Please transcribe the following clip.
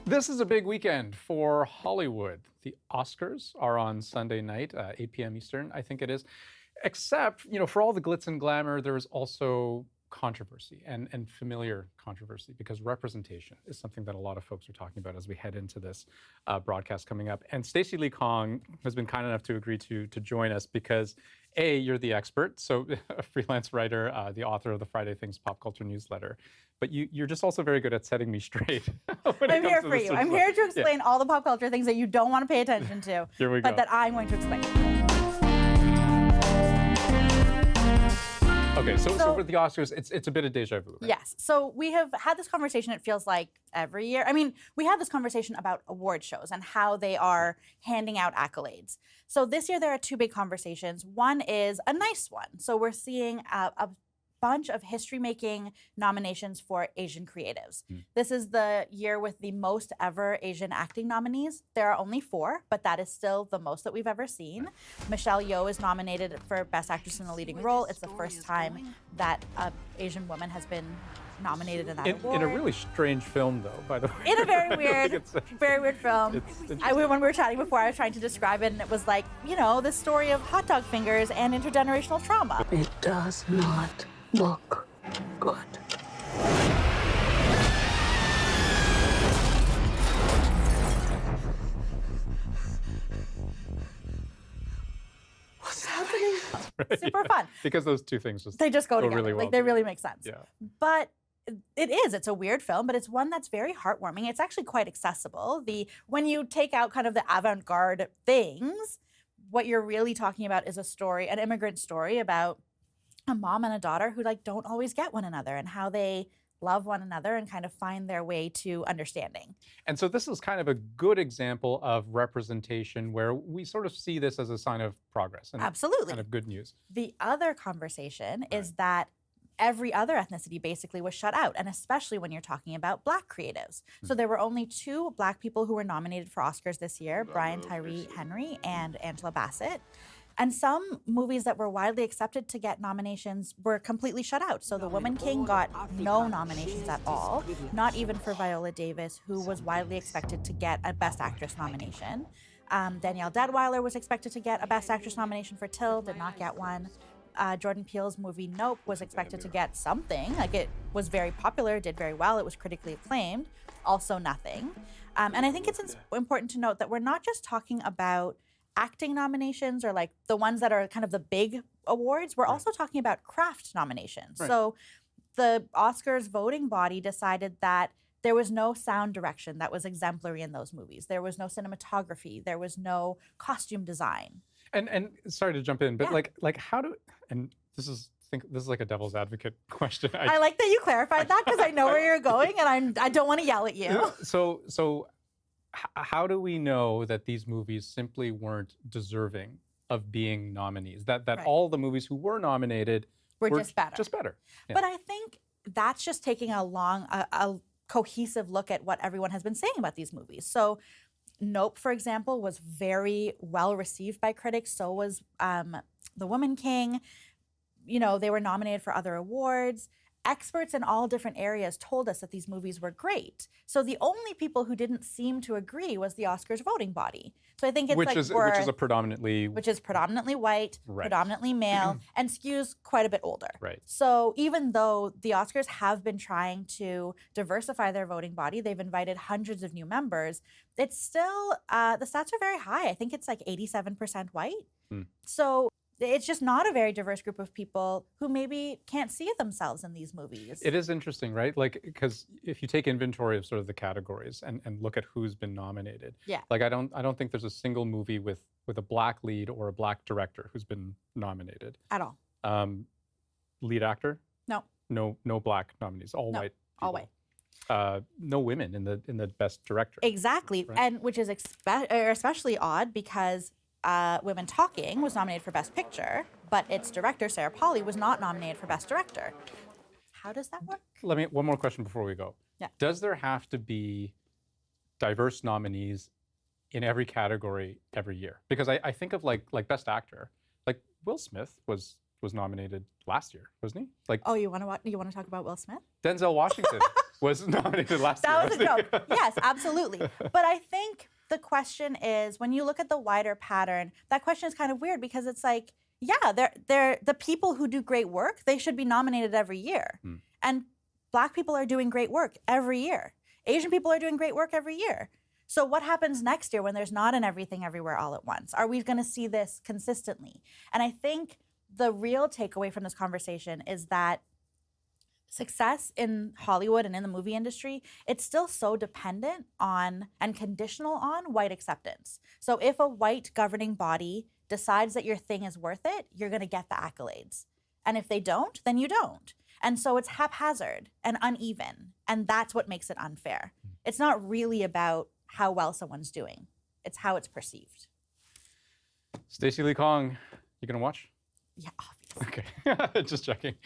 This is a big weekend for Hollywood. The Oscars are on Sunday night, 8 p.m. Eastern, I think it is. Except, for all the glitz and glamour, there is also controversy and familiar controversy because representation is something that a lot of folks are talking about as we head into this broadcast coming up. And Stacey Lee Kong has been kind enough to agree to join us because A, you're the expert, so a freelance writer, the author of the Friday Things pop culture newsletter. But you're just also very good at setting me straight. I'm here for you. I'm here to explain all the pop culture things that you don't want to pay attention to, Here we go. but that I'm going to explain. Okay, so with the Oscars, it's a bit of deja vu, right? Yes. So we have had this conversation, it feels like, every year. I mean, we have this conversation about award shows and how they are handing out accolades. So this year there are two big conversations. One is a nice one. So we're seeing a bunch of history-making nominations for Asian creatives. This is the year with the most ever Asian acting nominees. There are only 4, but that is still the most that we've ever seen. Michelle Yeoh is nominated for Best Actress in a Leading Role. It's the first time that an Asian woman has been nominated in that award. In a really strange film, though, by the way. In a very weird film. When we were chatting before, I was trying to describe it, and it was like, the story of hot dog fingers and intergenerational trauma. It does not look good. What's happening? Right, super fun. Because those two things they just go together. really well. They really make sense. Yeah. But it's a weird film, but it's one that's very heartwarming. It's actually quite accessible. When you take out kind of the avant-garde things, what you're really talking about is an immigrant story about a mom and a daughter who don't always get one another and how they love one another and kind of find their way to understanding. And so this is kind of a good example of representation where we sort of see this as a sign of progress and Absolutely. kind of good news. The other conversation is that every other ethnicity basically was shut out, and especially when you're talking about Black creatives. So there were only 2 Black people who were nominated for Oscars this year, Brian Tyree Henry and Angela Bassett. And some movies that were widely accepted to get nominations were completely shut out. So The Woman King got no nominations at all, not even for Viola Davis, who was widely expected to get a Best Actress nomination. Danielle Deadwyler was expected to get a Best Actress nomination for Till, did not get one. Jordan Peele's movie Nope was expected to get something. It was very popular, did very well, it was critically acclaimed, also nothing. And I think it's important to note that we're not just talking about acting nominations or the ones that are kind of the big awards. We're also talking about craft nominations. Right. So the Oscars voting body decided that there was no sound direction that was exemplary in those movies. There was no cinematography. There was no costume design. And sorry to jump in, but how do, and this is like a devil's advocate question. I like that you clarified that because I know where you're going and I don't want to yell at you. So how do we know that these movies simply weren't deserving of being nominees? That all the movies who were nominated were just better. Just better. Yeah. But I think that's just taking a cohesive look at what everyone has been saying about these movies. So Nope, for example, was very well received by critics. So was The Woman King. They were nominated for other awards. Experts in all different areas told us that these movies were great. So the only people who didn't seem to agree was the Oscars voting body. So I think it's which is predominantly white, predominantly male, and skews quite a bit older. Right. So even though the Oscars have been trying to diversify their voting body, they've invited hundreds of new members. It's still the stats are very high. I think it's 87% white. So it's just not a very diverse group of people who maybe can't see themselves in these movies. It is interesting, right? Because if you take inventory of sort of the categories and look at who's been nominated, I don't think there's a single movie with a Black lead or a Black director who's been nominated At all. Lead actor? No. No Black nominees. All white. All white. No women in the Best Director. Exactly, right? And which is especially odd because Women Talking was nominated for Best Picture, but its director, Sarah Polley, was not nominated for Best Director. How does that work? One more question before we go. Yeah. Does there have to be diverse nominees in every category every year? Because I think of like Best Actor, Will Smith was nominated last year, wasn't he? Oh, you want to talk about Will Smith? Denzel Washington was nominated last year. That was a wasn't joke. Yes, absolutely. But I think the question is, when you look at the wider pattern, that question is kind of weird because it's like, yeah, they're the people who do great work, they should be nominated every year. And Black people are doing great work every year. Asian people are doing great work every year. So what happens next year when there's not an Everything Everywhere All at Once? Are we going to see this consistently? And I think the real takeaway from this conversation is that success in Hollywood and in the movie industry, it's still so dependent on and conditional on white acceptance. So if a white governing body decides that your thing is worth it, you're going to get the accolades. And if they don't, then you don't. And so it's haphazard and uneven. And that's what makes it unfair. It's not really about how well someone's doing. It's how it's perceived. Stacey Lee Kong, you gonna watch? Yeah, obviously. Okay, just checking.